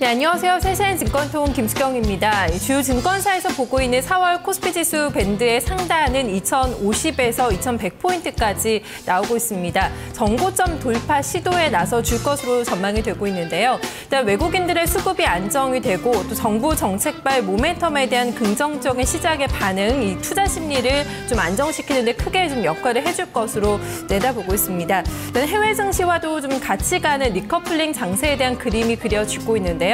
네, 안녕하세요. 세시엔 증권통 김수경입니다. 주요 증권사에서 보고 있는 4월 코스피 지수 밴드의 상단은 2050에서 2100포인트까지 나오고 있습니다. 정고점 돌파 시도에 나서 줄 것으로 전망이 되고 있는데요. 일단 외국인들의 수급이 안정이 되고 또 정부 정책발 모멘텀에 대한 긍정적인 시장의 반응, 이 투자 심리를 좀 안정시키는 데 크게 좀 역할을 해줄 것으로 내다보고 있습니다. 일단 해외 증시와도 좀 같이 가는 리커플링 장세에 대한 그림이 그려지고 있는데요.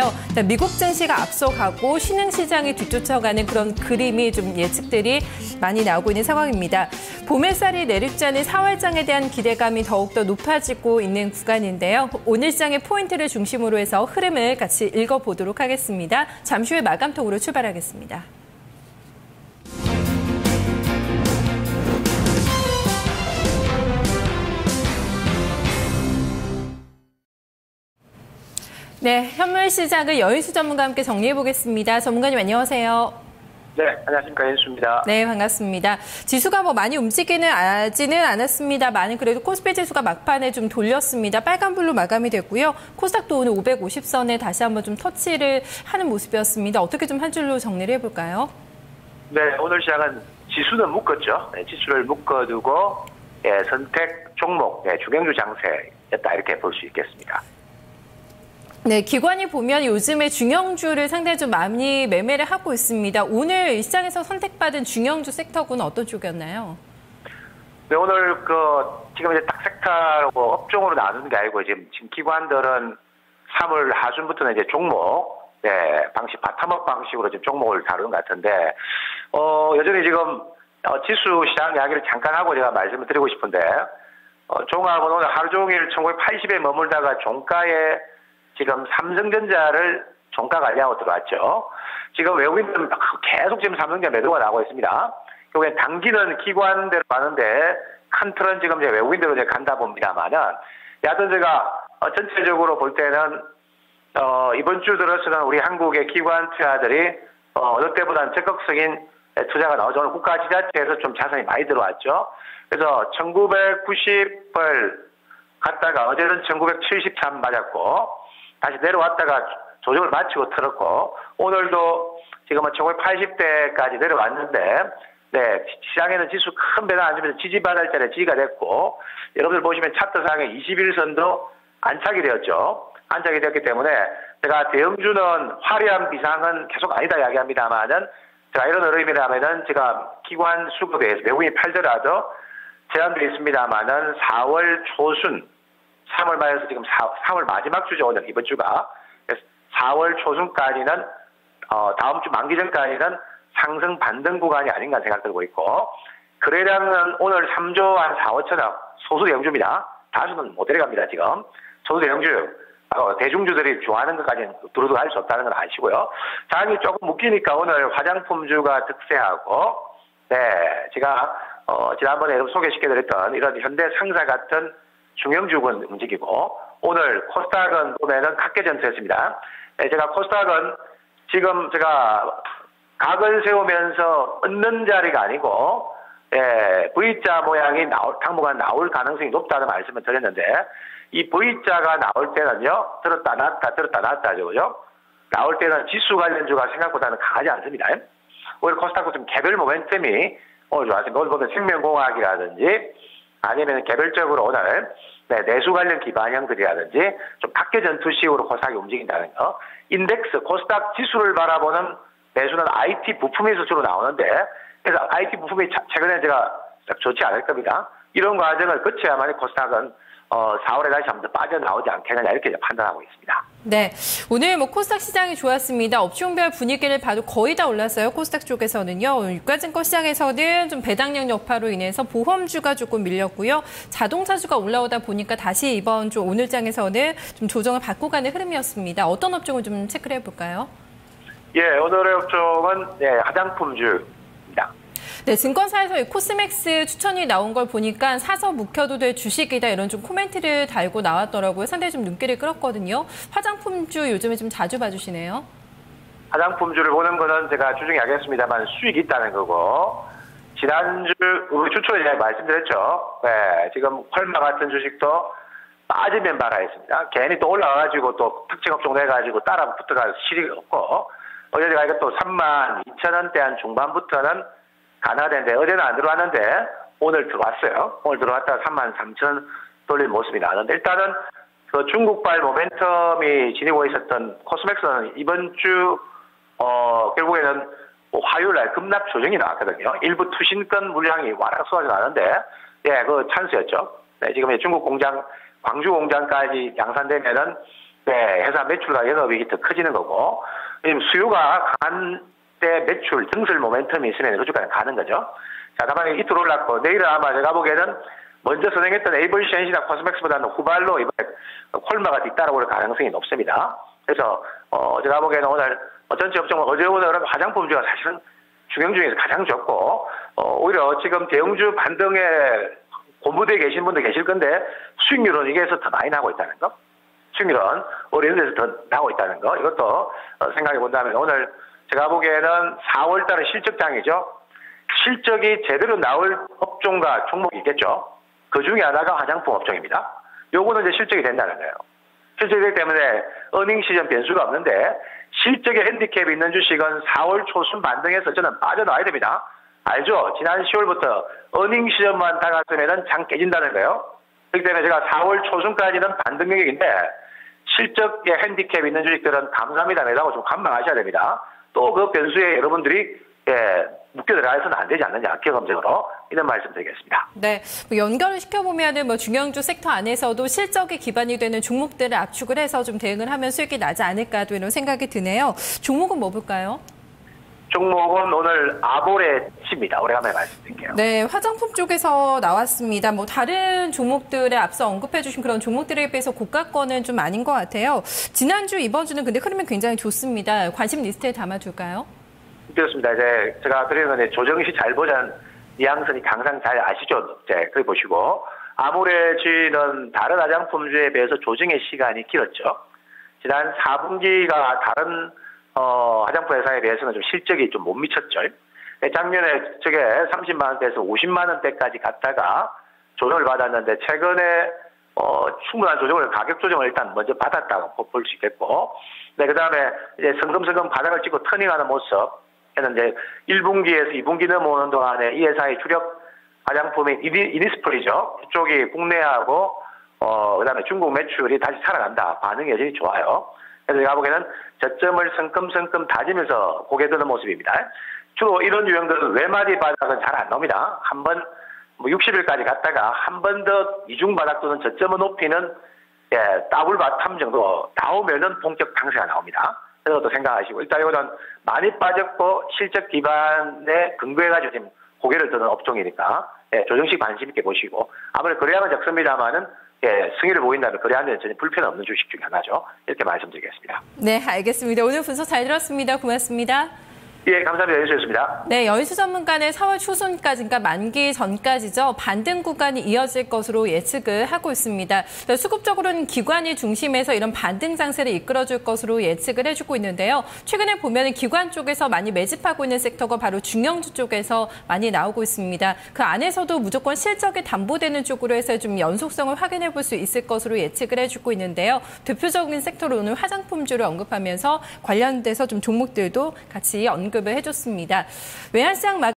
미국 증시가 앞서가고 신흥시장이 뒤쫓아가는 그런 그림이 좀 예측들이 많이 나오고 있는 상황입니다. 봄 햇살이 내리지 않은 4월장에 대한 기대감이 더욱더 높아지고 있는 구간인데요. 오늘 시장의 포인트를 중심으로 해서 흐름을 같이 읽어보도록 하겠습니다. 잠시 후에 마감통으로 출발하겠습니다. 네, 현물 시장을 여인수 전문가와 함께 정리해 보겠습니다. 전문가님 안녕하세요. 네, 안녕하십니까. 연수입니다. 네, 반갑습니다. 지수가 많이 움직이지는 않았습니다만 그래도 코스피 지수가 막판에 좀 돌렸습니다. 빨간불로 마감이 됐고요. 코스닥도 오늘 550선에 다시 한번 좀 터치를 하는 모습이었습니다. 어떻게 좀 한 줄로 정리를 해볼까요? 네, 오늘 시장은 지수는 묶었죠. 네, 지수를 묶어두고 선택 종목, 주경주 장세였다 이렇게 볼 수 있겠습니다. 네, 기관이 보면 요즘에 중형주를 상당히 좀 많이 매매를 하고 있습니다. 오늘 이 시장에서 선택받은 중형주 섹터군은 어떤 쪽이었나요? 네, 오늘 지금 이제 딱 섹터하고 업종으로 나누는 게 아니고 지금 기관들은 3월 하순부터는 이제 종목, 방식 바텀업 방식으로 지금 종목을 다루는 것 같은데, 여전히 지금 지수 시장 이야기를 잠깐 하고 제가 말씀을 드리고 싶은데, 종합은 오늘 하루 종일 1980에 머물다가 종가에 지금 삼성전자를 종가 관리하고 들어왔죠. 지금 외국인들은 계속 지금 삼성전자 매도가 나오고 있습니다. 결국엔 단기는 기관대로 가는데 큰 틀은 지금 이제 외국인대로 이제 간다 봅니다만은, 여하튼 제가 전체적으로 볼 때는 이번 주 들어서는 우리 한국의 기관 투자들이 어느 때보다는 적극적인 투자가 나오죠. 오늘 국가지자체에서 좀 자산이 많이 들어왔죠. 그래서 1990을 갔다가 어제는 1973 맞았고 다시 내려왔다가 조정을 마치고 틀었고, 오늘도 지금은 1980대까지 내려왔는데, 네, 시장에는 지수 큰 변화 안 주면서 지지받을 지지가 됐고, 여러분들 보시면 차트상에 21선도 안착이 되었죠. 안착이 되었기 때문에 제가 대형주는 화려한 비상은 계속 아니다 이야기합니다만은, 제가 이런 흐름이라면은 제가 기관 수급에 외국인이 팔더라도 제한도 있습니다만은 4월 초순, 3월 말에서 지금 3월 마지막 주죠, 오늘 이번 주가. 그래서 4월 초순까지는 다음 주 만기 전까지는 상승 반등 구간이 아닌가 생각 들고 있고, 거래량은 오늘 3조 한 4, 5천억 소수 대형주입니다. 다수는 못 데려갑니다 지금. 소수 대형주 대중주들이 좋아하는 것까지는 두루두루 할 수 없다는 건 아시고요. 장이 조금 묶이니까 오늘 화장품주가 득세하고, 네, 제가 지난번에 여러분 소개시켜드렸던 이런 현대 상사 같은 중형주군 움직이고, 오늘 코스닥은 보면은 각계전투였습니다. 네, 제가 코스닥은 지금 제가 각을 세우면서 얻는 자리가 아니고, V자 모양이 당분간 나올 가능성이 높다는 말씀을 드렸는데, 이 V자가 나올 때는요, 들었다 놨다 들었다 놨다죠, 그죠? 나올 때는 지수 관련주가 생각보다는 강하지 않습니다. 오늘 코스닥도 좀 개별 모멘텀이 오늘 좋았습니다. 오늘 보면 생명공학이라든지 아니면 개별적으로 오늘 내수 관련 기반형들이라든지 좀 각계 전투식으로 코스닥이 움직인다는 거. 인덱스, 코스닥 지수를 바라보는 매수는 IT 부품에서 주로 나오는데, 그래서 IT 부품이 최근에 제가 좋지 않을 겁니다. 이런 과정을 거쳐야만 코스닥은 4월에 다시 한번 더 빠져나오지 않겠느냐 이렇게 판단하고 있습니다. 네, 오늘 코스닥 시장이 좋았습니다. 업종별 분위기를 봐도 거의 다 올랐어요. 코스닥 쪽에서는요. 유가증권 시장에서는 좀 배당량 여파로 인해서 보험주가 조금 밀렸고요. 자동차주가 올라오다 보니까 다시 이번 주 오늘장에서는 좀 조정을 받고 가는 흐름이었습니다. 어떤 업종을 좀 체크를 해볼까요? 예, 오늘의 업종은 화장품주입니다. 네, 증권사에서 코스맥스 추천이 나온 걸 보니까 사서 묵혀도 될 주식이다 이런 좀 코멘트를 달고 나왔더라고요. 상당히 좀 눈길을 끌었거든요. 화장품주 요즘에 좀 자주 봐주시네요. 화장품주를 보는 거는 제가 주중에 하겠습니다만 수익이 있다는 거고, 지난주 우리 추천에 말씀드렸죠. 네, 지금 컬마 같은 주식도 빠지면 말아야겠습니다. 괜히 또 올라가가지고 또 특징 업종 내가지고 따라 붙어갈 실이 없고, 어제 제가 이거 또 32,000원대 한 중반부터는 가능하다는데, 어제는 안 들어왔는데, 오늘 들어왔어요. 오늘 들어왔다가 33,000원 돌린 모습이 나왔는데, 일단은 그 중국발 모멘텀이 지니고 있었던 코스맥스는 이번 주, 결국에는 화요일날 급락 조정이 나왔거든요. 일부 투신권 물량이 와락 쏟아져 나는데, 예, 그 찬스였죠. 네, 지금 중국 공장, 광주 공장까지 양산되면은, 네, 회사 매출과 영업이익이 더 커지는 거고, 수요가 강한 때 매출 등설 모멘텀이 있으면 그쪽까지 가는 거죠. 자, 다만 이틀 올랐고, 내일은 아마 제가 보기에는 먼저 선행했던 에이블시엔시나 코스맥스보다는 후발로 이번에 콜마가 뒤따라올 가능성이 높습니다. 그래서, 제가 보기에는 오늘 전체 업종은 어제 오늘은 화장품주가 사실은 중형 중에서 가장 좋고, 오히려 지금 대형주 반등에 고무대에 계신 분들 계실 건데, 수익률은 이게서 더 많이 나고 있다는 거. 수익률은 이런 데서 더 나고 있다는 거. 이것도 생각해 본다면 오늘 제가 보기에는 4월달은 실적장이죠. 실적이 제대로 나올 업종과 종목이 있겠죠. 그 중에 하나가 화장품 업종입니다. 요거는 이제 실적이 된다는 거예요. 실적이 되기 때문에 어닝 시즌 변수가 없는데 실적에 핸디캡이 있는 주식은 4월 초순 반등해서 저는 빠져나와야 됩니다. 알죠? 지난 10월부터 어닝 시즌만 다가서면 장 깨진다는 거예요. 그렇기 때문에 제가 4월 초순까지는 반등 영역인데 실적에 핸디캡이 있는 주식들은 감사합니다. 매다고 좀 관망하셔야 됩니다. 또 그 변수에 여러분들이 묶여 들어가서는 안 되지 않느냐, 경험적으로 이런 말씀드리겠습니다. 네, 연결을 시켜보면은 중형주 섹터 안에서도 실적이 기반이 되는 종목들을 압축을 해서 좀 대응을 하면 수익이 나지 않을까 또 이런 생각이 드네요. 종목은 뭐 볼까요? 종목은 오늘 아모레칩니다. 오래간만에 말씀드릴게요. 네, 화장품 쪽에서 나왔습니다. 다른 종목들에 앞서 언급해 주신 그런 종목들에 비해서 고가권은 좀 아닌 것 같아요. 지난주, 이번 주는 근데 흐름이 굉장히 좋습니다. 관심 리스트에 담아둘까요? 그렇습니다. 이제 제가 드리는 건 조정시 잘 보자는 뉘앙스니 항상 잘 아시죠? 이제 그래 보시고 아모레칩은 다른 화장품주에 비해서 조정의 시간이 길었죠. 지난 4분기가 다른 화장품 회사에 비해서는 좀 실적이 좀 못 미쳤죠. 작년에 저게 30만 원대에서 50만 원대까지 갔다가 조정을 받았는데 최근에 충분한 조정을 가격 조정을 일단 먼저 받았다고 볼 수 있겠고, 네, 그다음에 이제 성금성금 바닥을 찍고 터닝하는 모습. 했는데 1분기에서 2분기 넘어오는 동안에 이 회사의 주력 화장품인 이니스프리죠. 이쪽이 국내하고 그다음에 중국 매출이 다시 살아난다. 반응이 여전히 좋아요. 그래서 제가 보기에는 저점을 성큼성큼 다지면서 고개 드는 모습입니다. 주로 이런 유형들은 외마디 바닥은 잘 안 나옵니다. 한번 60일까지 갔다가 한 번 더 이중 바닥 또는 저점을 높이는 더블 바텀 정도 나오면은 본격 강세가 나옵니다. 그런 것도 생각하시고, 일단 이거는 많이 빠졌고 실적 기반에 근거해가지고 지금 고개를 드는 업종이니까 조정식 관심 있게 보시고, 아무래도 거래량은 적습니다만은 승리를 보인다면 거래하는 데는 전혀 불편 없는 주식 중에 하나죠. 이렇게 말씀드리겠습니다. 네, 알겠습니다. 오늘 분석 잘 들었습니다. 고맙습니다. 예, 감사합니다. 연수였습니다. 네, 연수 전문가는 4월 초순까지, 그러니까 만기 전까지죠. 반등 구간이 이어질 것으로 예측을 하고 있습니다. 수급적으로는 기관이 중심에서 이런 반등 장세를 이끌어줄 것으로 예측을 해주고 있는데요. 최근에 보면 기관 쪽에서 많이 매집하고 있는 섹터가 바로 중형주 쪽에서 많이 나오고 있습니다. 그 안에서도 무조건 실적이 담보되는 쪽으로 해서 좀 연속성을 확인해 볼 수 있을 것으로 예측을 해주고 있는데요. 대표적인 섹터로 오늘 화장품주를 언급하면서 관련돼서 좀 종목들도 같이 언급을 해줬습니다. 외환시장